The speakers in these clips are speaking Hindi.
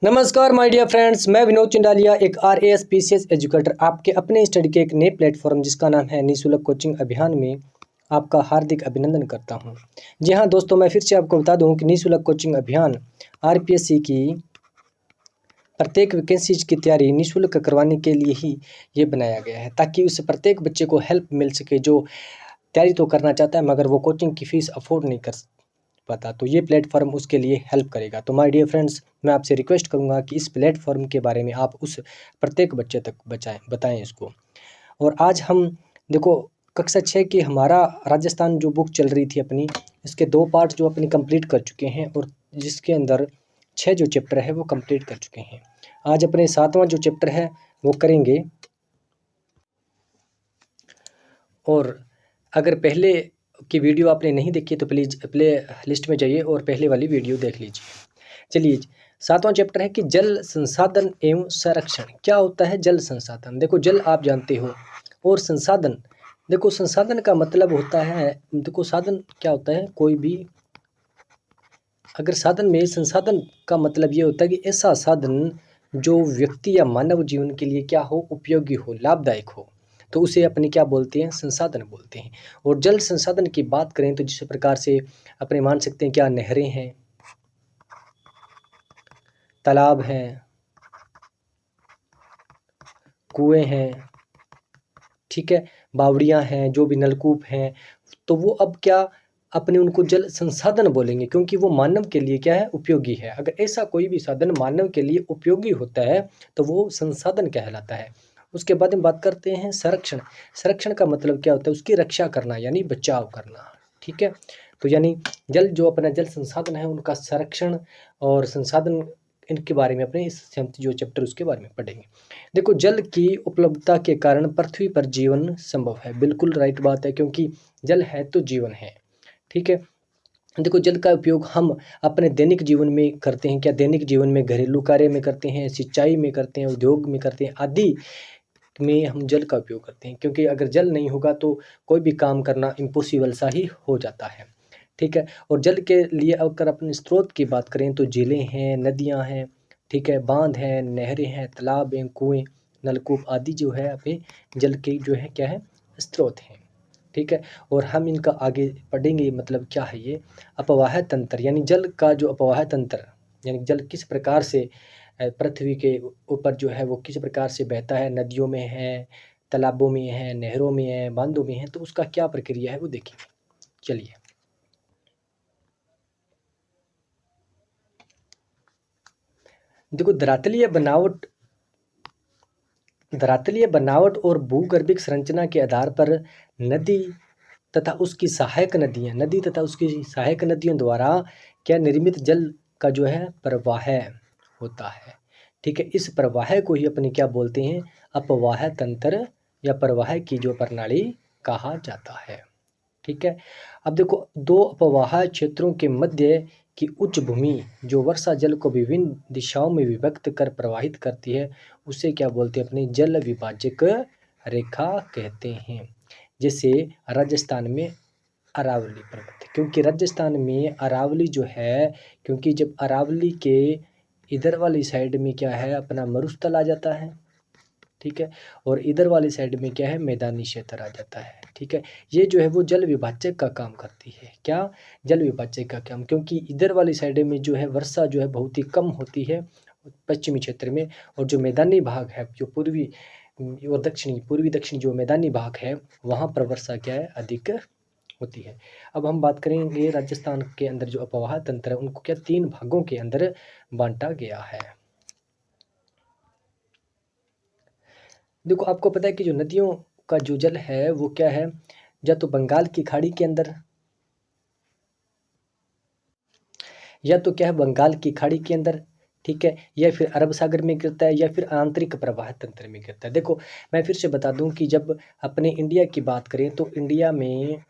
नमस्कार माय डियर फ्रेंड्स, मैं विनोद चिंडालिया, एक आरएएस पीसीएस एजुकेटर, आपके अपने स्टडी के एक नए प्लेटफॉर्म जिसका नाम है निःशुल्क कोचिंग अभियान में आपका हार्दिक अभिनंदन करता हूं। जी हां दोस्तों, मैं फिर से आपको बता दूं कि निःशुल्क कोचिंग अभियान आरपीएससी की प्रत्येक वैकेंसीज की तैयारी निःशुल्क करवाने के लिए ही ये बनाया गया है, ताकि उस प्रत्येक बच्चे को हेल्प मिल सके जो तैयारी तो करना चाहता है मगर वो कोचिंग की फ़ीस अफोर्ड नहीं कर पता, तो ये प्लेटफॉर्म उसके लिए हेल्प करेगा। तो माय डियर फ्रेंड्स, मैं आपसे रिक्वेस्ट करूंगा कि इस प्लेटफॉर्म के बारे में आप उस प्रत्येक बच्चे तक बताएं इसको। और आज हम देखो, कक्षा 6 की हमारा राजस्थान जो बुक चल रही थी अपनी, इसके 2 पार्ट जो अपनी कंप्लीट कर चुके हैं और जिसके अंदर 6 जो चैप्टर है वो कंप्लीट कर चुके हैं। आज अपने 7वां जो चैप्टर है वो करेंगे। और अगर पहले की वीडियो आपने नहीं देखी तो प्लीज़ प्ले लिस्ट में जाइए और पहले वाली वीडियो देख लीजिए। चलिए, 7वां चैप्टर है कि जल संसाधन एवं संरक्षण। क्या होता है जल संसाधन? देखो, जल आप जानते हो और संसाधन, देखो संसाधन का मतलब होता है, देखो साधन क्या होता है, कोई भी अगर साधन में, संसाधन का मतलब ये होता है कि ऐसा साधन जो व्यक्ति या मानव जीवन के लिए क्या हो, उपयोगी हो, लाभदायक हो, तो उसे अपने क्या बोलते हैं, संसाधन बोलते हैं। और जल संसाधन की बात करें तो जिस प्रकार से अपने मान सकते हैं, क्या नहरें हैं, तालाब हैं, कुएं हैं, ठीक है, बावड़ियां हैं, जो भी नलकूप हैं, तो वो अब क्या अपने उनको जल संसाधन बोलेंगे, क्योंकि वो मानव के लिए क्या है, उपयोगी है। अगर ऐसा कोई भी साधन मानव के लिए उपयोगी होता है तो वो संसाधन कहलाता है। उसके बाद हम बात करते हैं संरक्षण। संरक्षण का मतलब क्या होता है, उसकी रक्षा करना यानी बचाव करना, ठीक है। तो यानी जल जो अपना जल संसाधन है उनका संरक्षण और संसाधन, इनके बारे में अपने इस जो चैप्टर उसके बारे में पढ़ेंगे। देखो, जल की उपलब्धता के कारण पृथ्वी पर जीवन संभव है। बिल्कुल राइट बात है, क्योंकि जल है तो जीवन है, ठीक है। देखो, जल का उपयोग हम अपने दैनिक जीवन में करते हैं। क्या दैनिक जीवन में घरेलू कार्य में करते हैं, सिंचाई में करते हैं, उद्योग में करते हैं, आदि में हम जल का उपयोग करते हैं। क्योंकि अगर जल नहीं होगा तो कोई भी काम करना इम्पॉसिबल सा ही हो जाता है, ठीक है। और जल के लिए अगर अपने स्रोत की बात करें तो झीलें हैं, नदियाँ हैं, ठीक है, बांध हैं, नहरें हैं, तालाब हैं, कुएं, नलकूप आदि जो है अपने जल के जो है क्या है, स्रोत हैं, ठीक है। और हम इनका आगे पढ़ेंगे, मतलब क्या है ये अपवाह तंत्र, यानी जल का जो अपवाह तंत्र, यानी जल किस प्रकार से पृथ्वी के ऊपर जो है वो किस प्रकार से बहता है, नदियों में है, तालाबों में है, नहरों में है, बांधों में है, तो उसका क्या प्रक्रिया है वो देखेंगे। चलिए, देखो, धरातलीय बनावट और भूगर्भिक संरचना के आधार पर नदी तथा उसकी सहायक नदियों द्वारा क्या निर्मित जल का जो है प्रवाह होता है, ठीक है। इस प्रवाह को ही अपने क्या बोलते हैं, अपवाह तंत्र या प्रवाह की जो प्रणाली कहा जाता है, ठीक है। अब देखो, दो अपवाह क्षेत्रों के मध्य की उच्च भूमि जो वर्षा जल को विभिन्न दिशाओं में विभक्त कर प्रवाहित करती है, उसे क्या बोलते हैं, अपने जल विभाजक रेखा कहते हैं। जैसे राजस्थान में अरावली पर्वत, क्योंकि राजस्थान में अरावली जो है, क्योंकि जब अरावली के इधर वाली साइड में क्या है, अपना मरुस्थल आ जाता है, ठीक है, और इधर वाली साइड में क्या है, मैदानी क्षेत्र आ जाता है, ठीक है। ये जो है वो जल विभाजक का काम करती है। क्या? जल विभाजक का काम, क्योंकि इधर वाली साइड में जो है वर्षा जो है बहुत ही कम होती है पश्चिमी क्षेत्र में, और जो मैदानी भाग है, जो पूर्वी और पूर्वी दक्षिणी जो मैदानी भाग है, वहाँ पर वर्षा क्या है, अधिक होती है। अब हम बात करेंगे राजस्थान के अंदर जो अपवाह तंत्र है उनको क्या 3 भागों के अंदर बांटा गया है। देखो, आपको पता है कि जो नदियों का जो जल है वो क्या है, या तो बंगाल की खाड़ी के अंदर, या तो क्या है, बंगाल की खाड़ी के अंदर, ठीक है, या फिर अरब सागर में गिरता है, या फिर आंतरिक प्रवाह तंत्र में गिरता है। देखो, मैं फिर से बता दूं कि जब अपने इंडिया की बात करें तो इंडिया में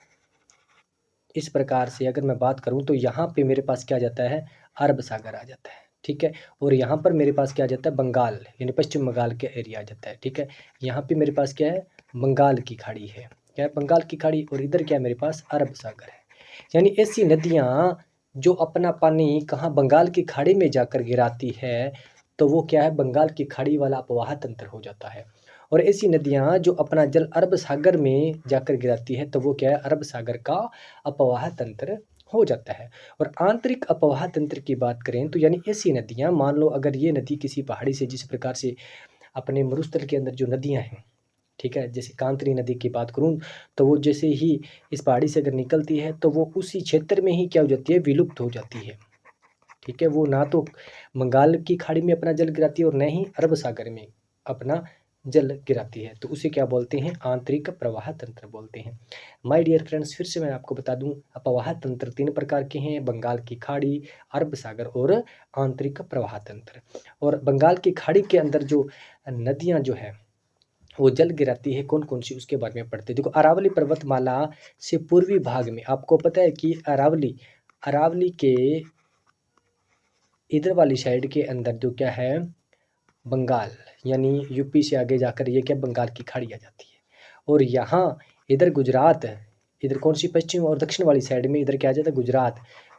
इस प्रकार से अगर मैं बात करूं तो यहाँ पे मेरे पास क्या आ जाता है, अरब सागर आ जाता है, ठीक है। और यहाँ पर मेरे पास क्या आ जाता है, बंगाल यानी पश्चिम बंगाल के एरिया आ जाता है, ठीक है। यहाँ पे मेरे पास क्या है, बंगाल की खाड़ी है, क्या है, बंगाल की खाड़ी, और इधर क्या है मेरे पास, अरब सागर है। यानी ऐसी नदियाँ जो अपना पानी कहाँ, बंगाल की खाड़ी में जाकर गिराती है, तो वो क्या है, बंगाल की खाड़ी वाला अपवाह तंत्र हो जाता है। और ऐसी नदियाँ जो अपना जल अरब सागर में जाकर गिराती है तो वो क्या है, अरब सागर का अपवाह तंत्र हो जाता है। और आंतरिक अपवाह तंत्र की बात करें तो यानी ऐसी नदियाँ, मान लो अगर ये नदी किसी पहाड़ी से, जिस प्रकार से अपने मरुस्थल के अंदर जो नदियाँ हैं, ठीक है, जैसे कांतरी नदी की बात करूं तो वो जैसे ही इस पहाड़ी से अगर निकलती है तो वो उसी क्षेत्र में ही क्या हो जाती है, विलुप्त हो जाती है। ठीक है, वो ना तो बंगाल की खाड़ी में अपना जल गिराती है और न ही अरब सागर में अपना जल गिराती है, तो उसे क्या बोलते हैं, आंतरिक प्रवाह तंत्र बोलते हैं। माय डियर फ्रेंड्स, फिर से मैं आपको बता दूं, अपवाह तंत्र 3 प्रकार के हैं, बंगाल की खाड़ी, अरब सागर और आंतरिक प्रवाह तंत्र। और बंगाल की खाड़ी के अंदर जो नदियां जो है वो जल गिराती है, कौन कौन सी, उसके बारे में पढ़ते हैं। देखो, अरावली पर्वतमाला से पूर्वी भाग में आपको पता है कि अरावली के इधर वाली साइड के अंदर जो क्या है, बंगाल यानी यूपी से आगे जाकर ये क्या, बंगाल की खाड़ी आ जाती है। और यहाँ इधर गुजरात, इधर कौन सी, पश्चिम और दक्षिण वाली साइड में इधर क्या आ जाता है,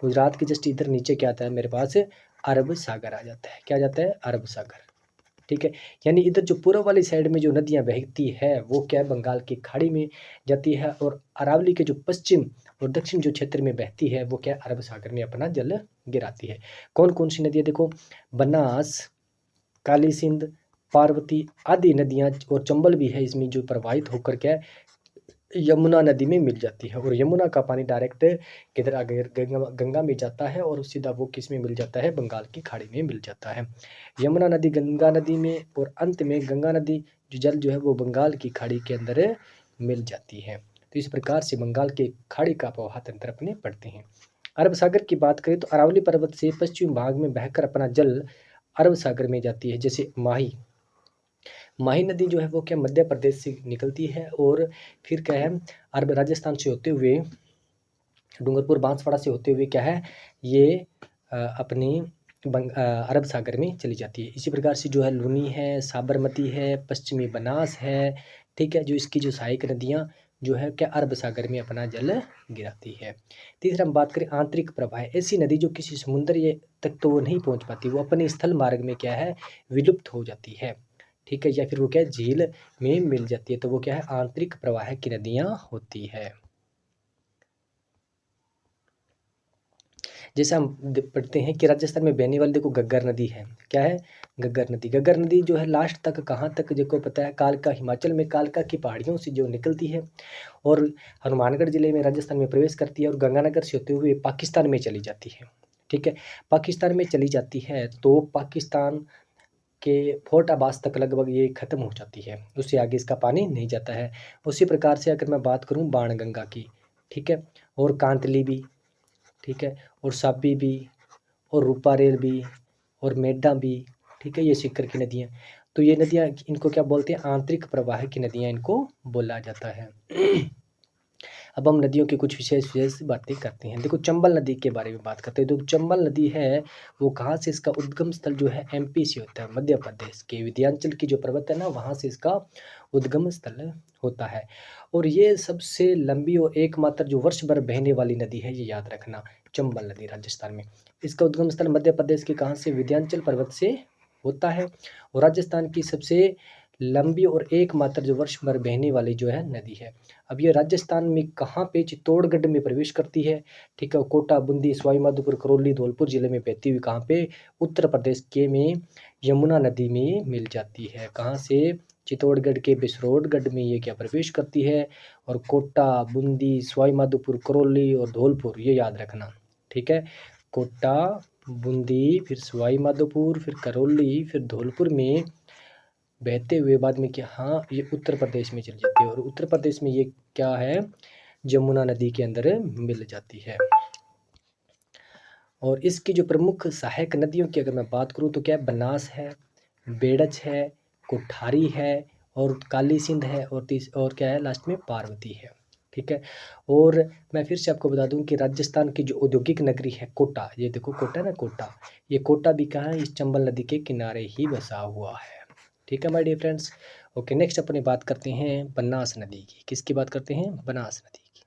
गुजरात के जस्ट इधर नीचे क्या आता है मेरे पास, अरब सागर आ जाता है। क्या आ जाता है, अरब सागर। ठीक है, यानी इधर जो पूर्व वाली साइड में जो नदियां बहती है वो क्या है, बंगाल की खाड़ी में जाती है। और अरावली के जो पश्चिम और दक्षिण जो क्षेत्र में बहती है वो क्या है, अरब सागर में अपना जल गिराती है। कौन कौन सी नदियां, देखो, बनास, काली सिंध, पार्वती आदि नदियां, और चंबल भी है इसमें, जो प्रवाहित होकर क्या है, यमुना नदी में मिल जाती है। और यमुना का पानी डायरेक्ट किधर आगे, गंगा में जाता है और सीधा वो किस में मिल जाता है, बंगाल की खाड़ी में मिल जाता है। यमुना नदी गंगा नदी में, और अंत में गंगा नदी जो जल जो है वो बंगाल की खाड़ी के अंदर मिल जाती है। तो इस प्रकार से बंगाल के खाड़ी का प्रवाह तंत्र अपने पढ़ते हैं। अरब सागर की बात करें तो अरावली पर्वत से पश्चिम भाग में बहकर अपना जल अरब सागर में जाती है। जैसे माही नदी जो है वो क्या, मध्य प्रदेश से निकलती है और फिर क्या है, अरब राजस्थान से होते हुए, डूंगरपुर बांसवाड़ा से होते हुए क्या है, ये अपनी अरब सागर में चली जाती है। इसी प्रकार से जो है लूनी है, साबरमती है, पश्चिमी बनास है, ठीक है, जो इसकी जो सहायक नदियाँ जो है क्या, अरब सागर में अपना जल गिराती है। तीसरा हम बात करें आंतरिक प्रवाह, ऐसी नदी जो किसी समुद्र ये तक तो वो नहीं पहुंच पाती, वो अपने स्थल मार्ग में क्या है, विलुप्त हो जाती है। ठीक है, या फिर वो क्या है, झील में मिल जाती है, तो वो क्या है, आंतरिक प्रवाह की नदियाँ होती है। जैसे हम पढ़ते हैं कि राजस्थान में बहने वाली, देखो, गग्गर नदी है। क्या है, गग्गर नदी जो है लास्ट तक कहाँ तक, देखो पता है, कालका, हिमाचल में कालका की पहाड़ियों से जो निकलती है और हनुमानगढ़ जिले में राजस्थान में प्रवेश करती है और गंगानगर से होते हुए पाकिस्तान में चली जाती है। ठीक है, पाकिस्तान में चली जाती है तो पाकिस्तान के फोर्ट अब्बास तक लगभग ये ख़त्म हो जाती है, उससे आगे इसका पानी नहीं जाता है। उसी प्रकार से अगर मैं बात करूँ बाणगंगा की, ठीक है, और कांतली भी, ठीक है, और साबी भी, और रूपारेल भी, और मेड्डा भी, ठीक है, ये सीकर की नदियाँ। तो ये नदियाँ, इनको क्या बोलते हैं, आंतरिक प्रवाह की नदियाँ इनको बोला जाता है। अब हम नदियों की कुछ विशेष बातें करते हैं। देखो, चंबल नदी के बारे में बात करते हैं। तो चंबल नदी है वो कहाँ से, इसका उद्गम स्थल जो है एमपी से होता है, मध्य प्रदेश के विंध्याचल की जो पर्वत है ना, वहाँ से इसका उद्गम स्थल होता है। और ये सबसे लंबी और एकमात्र जो वर्ष भर बहने वाली नदी है, ये याद रखना, चंबल नदी राजस्थान में। इसका उद्गम स्थल मध्य प्रदेश के कहाँ से, विंध्याचल पर्वत से होता है। और राजस्थान की सबसे लंबी और एकमात्र जो वर्ष भर बहने वाली जो है नदी है। अब ये राजस्थान में कहाँ पे, चित्तौड़गढ़ में प्रवेश करती है। ठीक है, कोटा, बूंदी, सवाई माधोपुर, करौली, धौलपुर जिले में बहती हुई कहाँ पे, उत्तर प्रदेश के में यमुना नदी में मिल जाती है। कहाँ से, चित्तौड़गढ़ के बिसरौड़गढ़ में ये क्या प्रवेश करती है। और कोटा, बूंदी, सवाई माधोपुर, करौली और धौलपुर, ये याद रखना। ठीक है, कोटा, बूंदी, फिर सवाई माधोपुर, फिर करौली, फिर धौलपुर में बहते हुए बाद में क्या, हाँ, ये उत्तर प्रदेश में चली जाती है। और उत्तर प्रदेश में ये क्या है, यमुना नदी के अंदर मिल जाती है। और इसकी जो प्रमुख सहायक नदियों की अगर मैं बात करूँ तो क्या है, बनास है, बेड़च है, कोठारी है, और काली सिंध है, और क्या है, लास्ट में पार्वती है। ठीक है, और मैं फिर से आपको बता दूं कि राजस्थान की जो औद्योगिक नगरी है कोटा, ये देखो कोटा ना, कोटा, ये कोटा भी कहाँ है, इस चंबल नदी के किनारे ही बसा हुआ है। ठीक है my dear friends. Okay, next अपनी बात करते हैं बनास नदी की। किसकी बात करते हैं, बनास नदी की।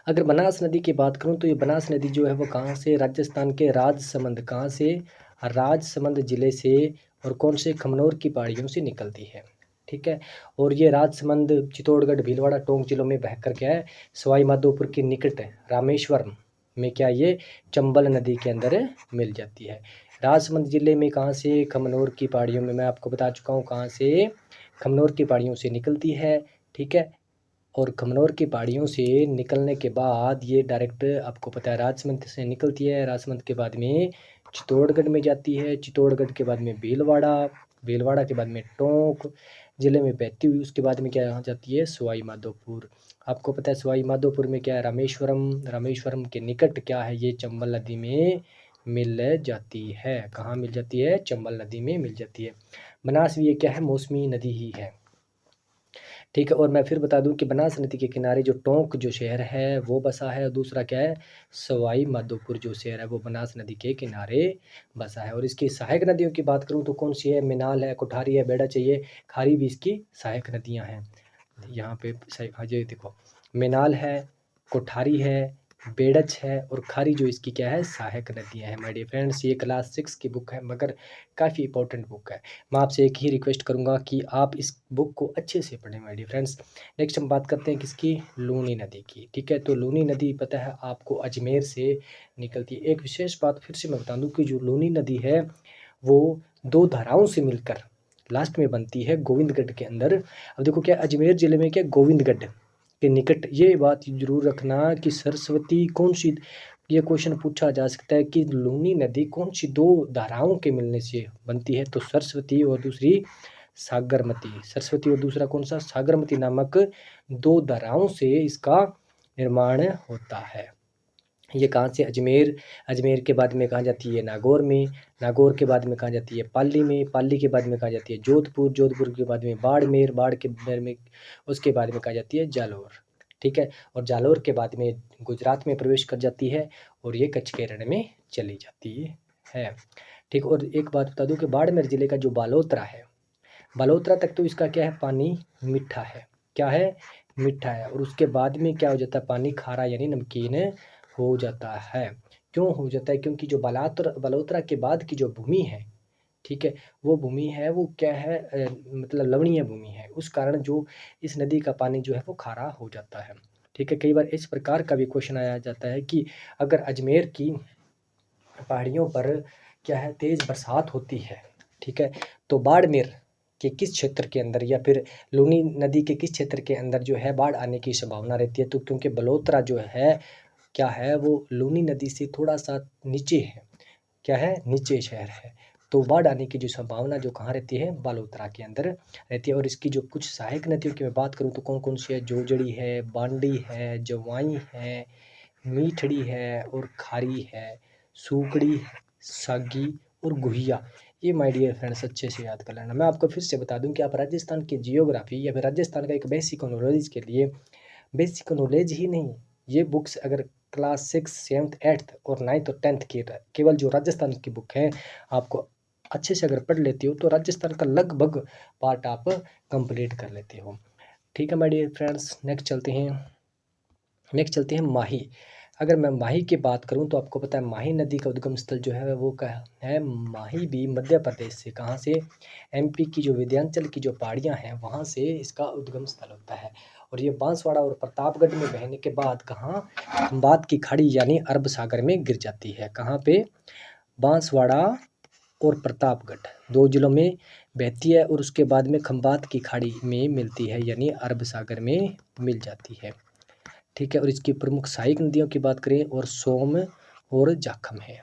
अगर बनास नदी की बात करूं तो ये बनास नदी जो है वो कहाँ से, राजस्थान के राजसमंद, कहाँ से, राजसमंद जिले से और कौन से खमनोर की पहाड़ियों से निकलती है। ठीक है, और ये राजसमंद, चित्तौड़गढ़, भीलवाड़ा, टोंक जिलों में बहकर क्या है, सवाई माधोपुर के निकट रामेश्वरम में क्या ये चंबल नदी के अंदर मिल जाती है। राजसमंद जिले में कहाँ से, खमनोर की पहाड़ियों में, मैं आपको बता चुका हूँ कहाँ से, खमनोर की पहाड़ियों से निकलती है। ठीक है, और खमनोर की पहाड़ियों से निकलने के बाद ये डायरेक्ट आपको पता है राजसमंद से निकलती है, राजसमंद के बाद में चित्तौड़गढ़ में जाती है, चित्तौड़गढ़ के बाद में भीलवाड़ा, भीलवाड़ा के बाद में टोंक जिले में बहती हुई उसके बाद में क्या यहाँ जाती है, सवाई माधोपुर। आपको पता है सवाई माधोपुर में क्या है, रामेश्वरम, रामेश्वरम के निकट क्या है, ये चंबल नदी में मिल जाती है। कहाँ मिल जाती है, चंबल नदी में मिल जाती है। बनास भी ये क्या है, मौसमी नदी ही है। ठीक है, और मैं फिर बता दूं कि बनास नदी के किनारे जो टोंक जो शहर है वो बसा है, और दूसरा क्या है, सवाई माधोपुर जो शहर है वो बनास नदी के किनारे बसा है। और इसकी सहायक नदियों की बात करूं तो कौन सी है, मिनाल है, कोठारी है, बेड़ा चाहिए, खारी भी इसकी सहायक नदियां हैं। यहाँ पे हाँ जी देखो, मिनाल है, कोठारी है, बेड़च है, और खारी जो इसकी क्या है, सहायक नदियां हैं। माय डियर फ्रेंड्स, ये क्लास 6 की बुक है मगर काफ़ी इंपॉर्टेंट बुक है। मैं आपसे एक ही रिक्वेस्ट करूंगा कि आप इस बुक को अच्छे से पढ़ें माय डियर फ्रेंड्स। नेक्स्ट हम बात करते हैं किसकी, लूनी नदी की। ठीक है, तो लूनी नदी पता है आपको अजमेर से निकलती है। एक विशेष बात फिर से मैं बता दूं कि जो लूनी नदी है वो 2 धाराओं से मिलकर लास्ट में बनती है गोविंदगढ़ के अंदर। अब देखो क्या अजमेर जिले में क्या गोविंदगढ़ के निकट, ये बात जरूर रखना कि सरस्वती कौन सी, ये क्वेश्चन पूछा जा सकता है कि लूनी नदी कौन सी 2 धाराओं के मिलने से बनती है, तो सरस्वती और दूसरी सागरमती। सरस्वती और दूसरा कौन सा, सागरमती नामक 2 धाराओं से इसका निर्माण होता है। ये कहाँ से, अजमेर, अजमेर के बाद में कहाँ जाती है, नागौर में, नागौर के बाद में कहाँ जाती है, पाली में, पाली के बाद में कहाँ जाती है, जोधपुर, जोधपुर के बाद में बाड़मेर, बाड़ के बाद में उसके बाद में कहाँ जाती है, जालौर। ठीक है, और जालौर के बाद में गुजरात में प्रवेश कर जाती है और ये कच्छ के रण में चली जाती है। ठीक, और एक बात बता दूं कि बाड़मेर जिले का जो बालोतरा है, बालोतरा तक तो इसका क्या है, पानी मीठा है, क्या है, मीठा है, और उसके बाद में क्या हो जाता है, पानी खारा यानी नमकीन हो जाता है। क्यों हो जाता है, क्योंकि जो बालोतरा के बाद की जो भूमि है, ठीक है, वो भूमि है वो क्या है, मतलब लवणीय भूमि है, उस कारण जो इस नदी का पानी जो है वो खारा हो जाता है। ठीक है, कई बार इस प्रकार का भी क्वेश्चन आया जाता है कि अगर अजमेर की पहाड़ियों पर क्या है, तेज बरसात होती है, ठीक है, तो बाड़मेर के किस क्षेत्र के अंदर या फिर लूनी नदी के किस क्षेत्र के अंदर जो है बाढ़ आने की संभावना रहती है, तो क्योंकि बलोतरा जो है क्या है, वो लूनी नदी से थोड़ा सा नीचे है, क्या है, नीचे शहर है, तो बाढ़ आने की जो संभावना जो कहाँ रहती है, बालोतरा के अंदर रहती है। और इसकी जो कुछ सहायक नदियों की मैं बात करूँ तो कौन कौन सी है, जोजड़ी है, बांडी है, जवाई है, मीठड़ी है, और खारी है, सूकड़ी, सागी और गुहिया। ये माय डियर फ्रेंड्स अच्छे से याद कर लेना। मैं आपको फिर से बता दूं कि आप राजस्थान की जियोग्राफी या फिर राजस्थान का एक बेसिक नॉलेज के लिए, बेसिक नॉलेज ही नहीं, ये बुक्स अगर क्लास 6, 7th, 8th और 9th और 10th की केवल जो राजस्थान की बुक है आपको अच्छे से अगर पढ़ लेती हो तो राजस्थान का लगभग पार्ट आप कंप्लीट कर लेते हो। ठीक है माय डियर फ्रेंड्स, नेक्स्ट चलते हैं माही। अगर मैं माही की बात करूं तो आपको पता है माही नदी का उद्गम स्थल जो है वो क्या है, माही भी मध्य प्रदेश से, कहाँ से, एमपी की जो विंध्याचल की जो पहाड़ियां हैं वहां से इसका उद्गम स्थल होता है। और ये बांसवाड़ा और प्रतापगढ़ में बहने के बाद कहाँ, खंबात की खाड़ी यानी अरब सागर में गिर जाती है। कहाँ पे, बांसवाड़ा और प्रतापगढ़ 2 जिलों में बहती है और उसके बाद में खंबात की खाड़ी में मिलती है यानी अरब सागर में मिल जाती है। ठीक है, और इसकी प्रमुख सहायक नदियों की बात करें और सोम और जाखम है,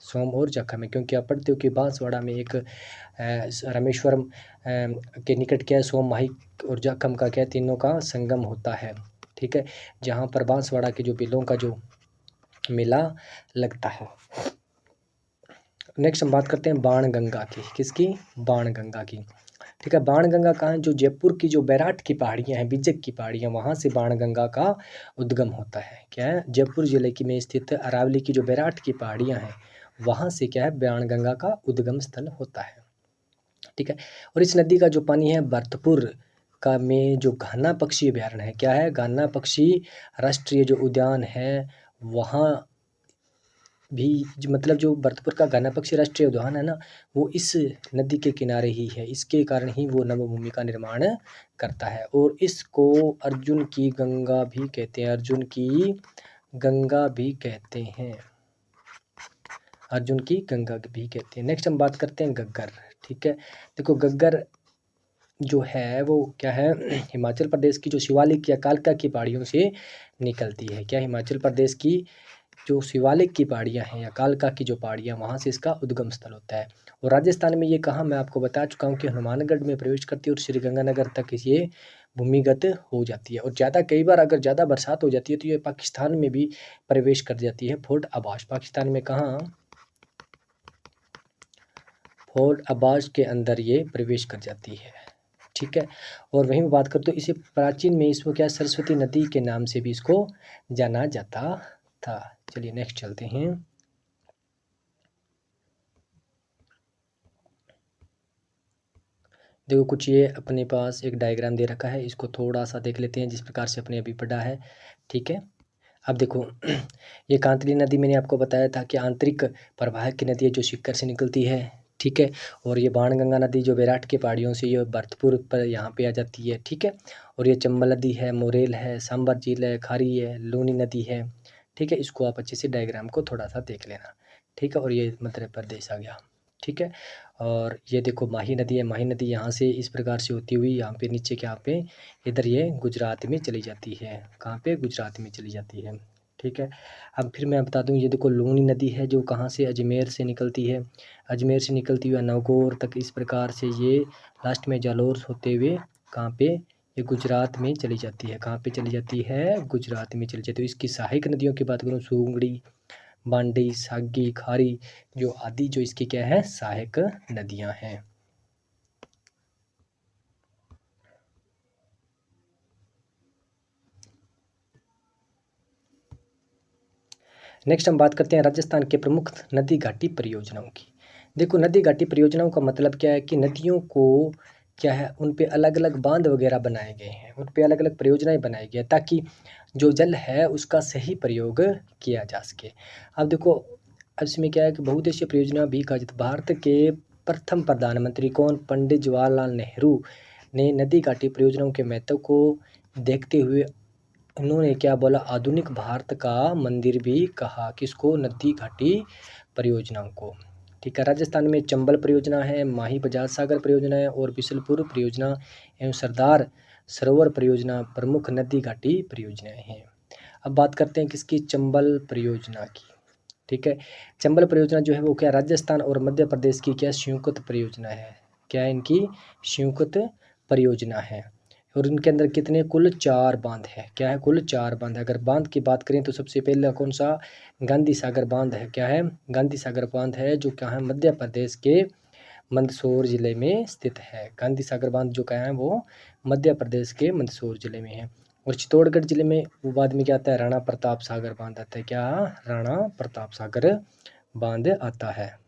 सोम और जाखम है, क्योंकि आप पढ़ते हो कि बांसवाड़ा में एक रामेश्वरम के निकट क्या है, सोम, माही और जाखम का क्या है, तीनों का संगम होता है। ठीक है, जहाँ पर बांसवाड़ा के जो बिलों का जो मेला लगता है। नेक्स्ट हम बात करते हैं बाणगंगा की, किसकी, बाणगंगा की। ठीक है, बाणगंगा कहाँ है, जो जयपुर की जो बैराट की पहाड़ियाँ हैं, बिजक की पहाड़ियाँ, वहाँ से बाणगंगा का उद्गम होता है। क्या है, जयपुर जिले की में स्थित अरावली की जो बैराट की पहाड़ियाँ हैं वहाँ से क्या है, बाणगंगा का उद्गम स्थल होता है। ठीक है, और इस नदी का जो पानी है भरतपुर का में जो घाना पक्षी अभ्यारण्य है, क्या है, घाना पक्षी राष्ट्रीय जो उद्यान है वहाँ मतलब जो भरतपुर का घना पक्षी राष्ट्रीय उद्यान है ना, वो इस नदी के किनारे ही है। इसके कारण ही वो नवभूमि का निर्माण करता है। और इसको अर्जुन की गंगा भी कहते हैं, अर्जुन की गंगा भी कहते हैं, अर्जुन की गंगा भी कहते हैं। नेक्स्ट हम बात करते हैं गग्गर। ठीक है, देखो गग्गर जो है वो क्या है, हिमाचल प्रदेश की जो शिवालिक या कालका की पहाड़ियों से निकलती है। क्या हिमाचल प्रदेश की जो शिवालिक की पहाड़ियाँ हैं या कालका की जो पहाड़ियाँ, वहाँ से इसका उद्गम स्थल होता है। और राजस्थान में ये कहाँ, मैं आपको बता चुका हूँ कि हनुमानगढ़ में प्रवेश करती है और श्रीगंगानगर तक ये भूमिगत हो जाती है। और ज़्यादा कई बार अगर ज़्यादा बरसात हो जाती है तो ये पाकिस्तान में भी प्रवेश कर जाती है। फोर्ट अब्बास पाकिस्तान में कहाँ, फोर्ट अब्बास के अंदर ये प्रवेश कर जाती है। ठीक है, और वहीं बात करें तो इसे प्राचीन में इसको क्या सरस्वती नदी के नाम से भी इसको जाना जाता था। चलिए नेक्स्ट चलते हैं। देखो कुछ ये अपने पास एक डायग्राम दे रखा है, इसको थोड़ा सा देख लेते हैं जिस प्रकार से अपने अभी पढ़ा है। ठीक है, अब देखो ये कांतली नदी मैंने आपको बताया था कि आंतरिक प्रवाह की नदी है जो सिक्कर से निकलती है। ठीक है, और ये बाणगंगा नदी जो बैराट के पहाड़ियों से ये भरतपुर पर यहाँ पे आ जाती है। ठीक है, और ये चंबल नदी है, मोरेल है, सांबर झील है, खारी है, लूनी नदी है। ठीक है, इसको आप अच्छे से डायग्राम को थोड़ा सा देख लेना। ठीक है, और ये मध्य प्रदेश आ गया। ठीक है, और ये देखो माही नदी है, माही नदी यहाँ से इस प्रकार से होती हुई यहाँ पे नीचे के यहाँ पे इधर ये गुजरात में चली जाती है। कहाँ पे, गुजरात में चली जाती है। ठीक है, अब फिर मैं बता दूँ, ये देखो लूनी नदी है जो कहाँ से, अजमेर से निकलती है, अजमेर से निकलती हुई नवगौर तक इस प्रकार से ये लास्ट में जालौर होते हुए कहाँ पे, ये गुजरात में चली जाती है। कहाँ पे चली जाती है, गुजरात में चली जाती है। इसकी सहायक नदियों की बात करूँ, सूंगड़ी, बांडी, सागी, खारी जो आदि जो इसकी क्या है, सहायक नदियां हैं। नेक्स्ट हम बात करते हैं राजस्थान के प्रमुख नदी घाटी परियोजनाओं की। देखो नदी घाटी परियोजनाओं का मतलब क्या है कि नदियों को क्या है, उन पे अलग अलग बांध वगैरह बनाए गए हैं, उन पे अलग अलग परियोजनाएं बनाई गई हैं ताकि जो जल है उसका सही प्रयोग किया जा सके। अब देखो अब इसमें क्या है कि बहुउद्देशीय परियोजना भी कहा जाता है। भारत के प्रथम प्रधानमंत्री कौन, पंडित जवाहरलाल नेहरू ने नदी घाटी परियोजनाओं के महत्व को देखते हुए उन्होंने क्या बोला, आधुनिक भारत का मंदिर भी कहा, किसको, नदी घाटी परियोजनाओं को। ठीक है, राजस्थान में चंबल परियोजना है, माही बजाज सागर परियोजना है और बिशलपुर परियोजना एवं सरदार सरोवर परियोजना प्रमुख नदी घाटी परियोजनाएं हैं। अब बात करते हैं किसकी, चंबल परियोजना की। ठीक है, चंबल परियोजना जो है वो क्या, राजस्थान और मध्य प्रदेश की क्या संयुक्त परियोजना है। क्या है, इनकी संयुक्त परियोजना है। और इनके अंदर कितने, कुल 4 बांध है। क्या है, कुल 4 बांध है। अगर बांध की बात करें तो सबसे पहले कौन सा, गांधी सागर बांध है। क्या है, गांधी सागर बांध है जो क्या है, मध्य प्रदेश के मंदसौर जिले में स्थित है। गांधी सागर बांध जो क्या है वो मध्य प्रदेश के मंदसौर जिले में है। और चित्तौड़गढ़ जिले में वो बाद में क्या आता है, राणा प्रताप सागर बांध आता है। क्या, राणा प्रताप सागर बांध आता है।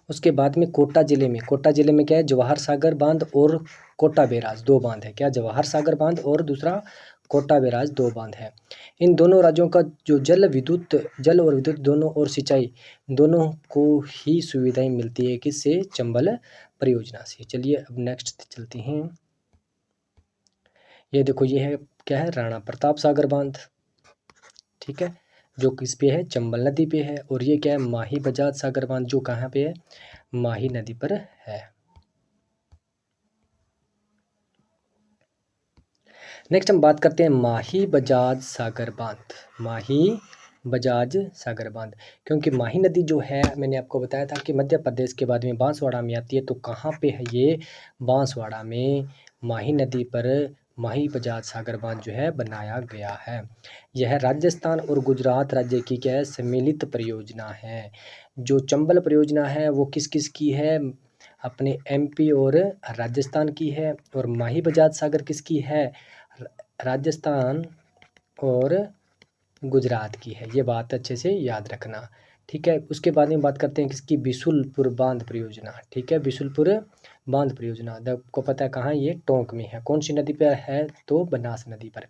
उसके बाद में कोटा जिले में क्या है, जवाहर सागर बांध और कोटा बैराज 2 बांध है। क्या, जवाहर सागर बांध और दूसरा कोटा बैराज 2 बांध है। इन दोनों राज्यों का जो जल और विद्युत दोनों और सिंचाई दोनों को ही सुविधाएं मिलती है, किससे, चंबल परियोजना से। चलिए अब नेक्स्ट चलते हैं। ये देखो ये है क्या है, राणा प्रताप सागर बांध। ठीक है, जो किस पे है, चंबल नदी पे है। और ये क्या है, माही बजाज सागर बांध जो कहाँ पे है, माही नदी पर है। नेक्स्ट हम बात करते हैं माही बजाज सागर बांध। माही बजाज सागर बांध, क्योंकि माही नदी जो है मैंने आपको बताया था कि मध्य प्रदेश के बाद में बांसवाड़ा में आती है। तो कहाँ पे है ये, बांसवाड़ा में माही नदी पर माही बजाज सागर बांध जो है बनाया गया है। यह राजस्थान और गुजरात राज्य की क्या है, सम्मिलित परियोजना है। जो चंबल परियोजना है वो किस किस की है, अपने एमपी और राजस्थान की है। और माही बजाज सागर किसकी है, राजस्थान और गुजरात की है। ये बात अच्छे से याद रखना। ठीक है। उसके बाद में बात करते हैं किसकी, बिशुलपुर बांध परियोजना। ठीक है, बिशुलपुर बांध परियोजना आपको पता है कहाँ, ये टोंक में है। कौन सी नदी पर है, तो बनास नदी पर।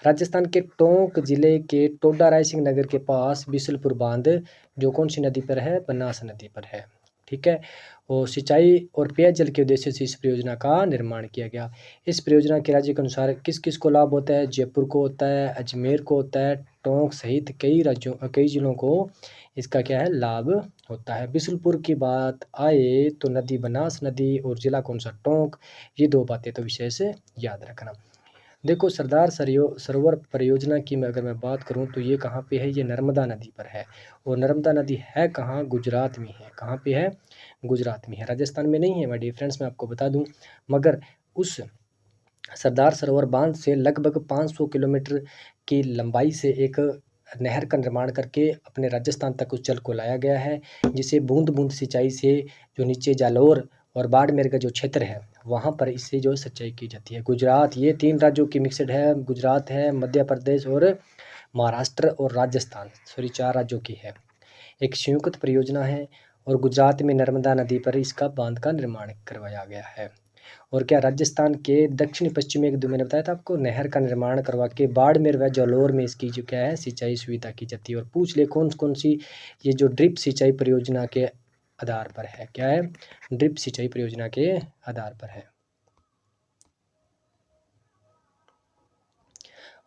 राजस्थान के टोंक जिले के टोडा रायसिंह नगर के पास बिशुलपुर बांध जो कौन सी नदी पर है, बनास नदी पर है। ठीक है, और सिंचाई और पेयजल के उद्देश्य से इस परियोजना का निर्माण किया गया। इस परियोजना के राज्य के अनुसार किस किस को लाभ होता है, जयपुर को होता है, अजमेर को होता है, टोंक सहित कई जिलों को इसका क्या है, लाभ होता है। बिशुलपुर की बात आए तो नदी बनास नदी और जिला कौन सा, टोंक, ये दो बातें तो विशेष याद रखना। देखो सरदार सरोवर परियोजना की अगर मैं बात करूं तो ये कहाँ पे है, ये नर्मदा नदी पर है। और नर्मदा नदी है कहाँ, गुजरात में है। कहाँ पे है, गुजरात में है, राजस्थान में नहीं है माय डियर फ्रेंड्स, मैं आपको बता दूं। मगर उस सरदार सरोवर बांध से लगभग 500 किलोमीटर की लंबाई से एक नहर का निर्माण करके अपने राजस्थान तक उस जल को लाया गया है, जिसे बूंद बूंद सिंचाई से जो नीचे जालौर और बाड़मेर का जो क्षेत्र है वहाँ पर इससे जो सिंचाई की जाती है। गुजरात, ये 3 राज्यों की मिक्सड है, गुजरात है, मध्य प्रदेश और महाराष्ट्र और राजस्थान, सॉरी 4 राज्यों की है। एक संयुक्त परियोजना है और गुजरात में नर्मदा नदी पर इसका बांध का निर्माण करवाया गया है। और क्या राजस्थान के दक्षिण पश्चिमी एक मैंने बताया था आपको, नहर का निर्माण करवा के बाड़मेर व जालौर में इसकी जो क्या है, सिंचाई सुविधा की जाती है। और पूछ ले कौन कौन सी, ये जो ड्रिप सिंचाई परियोजना के आधार पर है, क्या है, ड्रिप सिंचाई परियोजना के आधार पर है।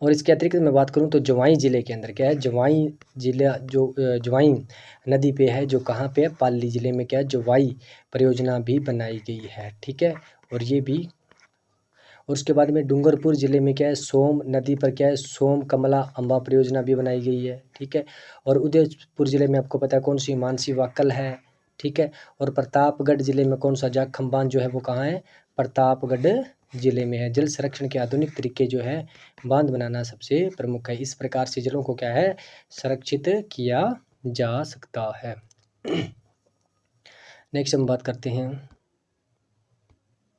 और इसके अतिरिक्त मैं बात करूं तो जवाई जिले के अंदर क्या है, जवाई जिला जो जवाई नदी पे है, जो कहाँ पे है, पाली जिले में क्या है, जवाई परियोजना भी बनाई गई है। ठीक है, और ये भी, और उसके बाद में डूंगरपुर जिले में क्या है, सोम नदी पर क्या है, सोम कमला अम्बा परियोजना भी बनाई गई है। ठीक है, और उदयपुर जिले में आपको पता है कौन सी, मानसी वाकल है। ठीक है, और प्रतापगढ़ जिले में कौन सा, जाखम बांध जो है वो कहाँ है, प्रतापगढ़ जिले में है। जल संरक्षण के आधुनिक तरीके जो है, बांध बनाना सबसे प्रमुख है। इस प्रकार से जलों को क्या है, संरक्षित किया जा सकता है। नेक्स्ट हम बात करते हैं